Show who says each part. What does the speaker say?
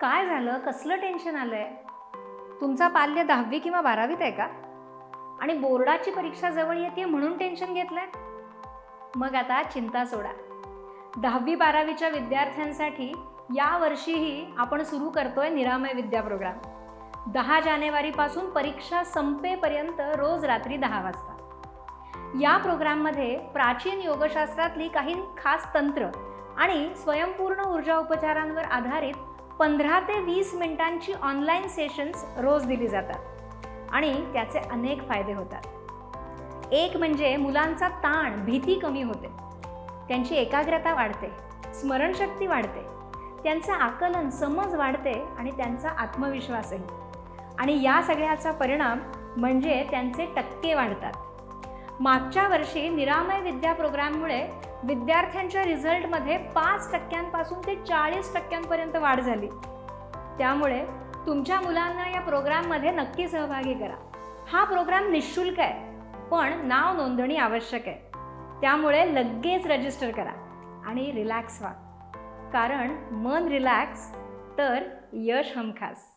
Speaker 1: काय झालं? कसलं टेन्शन आलंय? तुमचा पाल्य 10वी किंवा 12वीत आहे का? आणि बोर्डाची परीक्षा जवळ येते म्हणून टेन्शन घेतलंय? मग आता चिंता सोडा. 10वी-12वीच्या विद्यार्थ्यांसाठी या वर्षीही आपण सुरू करतोय निरामय विद्या प्रोग्राम. 10 जानेवारीपासून परीक्षा संपेपर्यंत रोज रात्री 10 वाजता. या प्रोग्राममध्ये प्राचीन योगशास्त्रातली काही खास तंत्र आणि स्वयंपूर्ण ऊर्जा उपचारांवर आधारित 15 ते 20 मिनिटांची ऑनलाईन सेशन्स रोज दिली जातात आणि त्याचे अनेक फायदे होतात. एक म्हणजे मुलांचा ताण, भीती कमी होते, त्यांची एकाग्रता वाढते, स्मरणशक्ती वाढते, त्यांचं आकलन, समज वाढते आणि त्यांचा आत्मविश्वासही. आणि या सगळ्याचा परिणाम म्हणजे त्यांचे टक्के वाढतात. मागच्या वर्षी निरामय विद्या प्रोग्राममुळे विद्यार्थ्यांच्या रिझल्टमध्ये 5% ते 40% वाढ झाली. त्यामुळे तुमच्या मुलांना या प्रोग्राममध्ये नक्की सहभागी करा. हा प्रोग्राम निःशुल्क आहे, पण नाव नोंदणी आवश्यक आहे. त्यामुळे लगेच रजिस्टर करा आणि रिलॅक्स व्हा. कारण मन रिलॅक्स तर यश हमखास.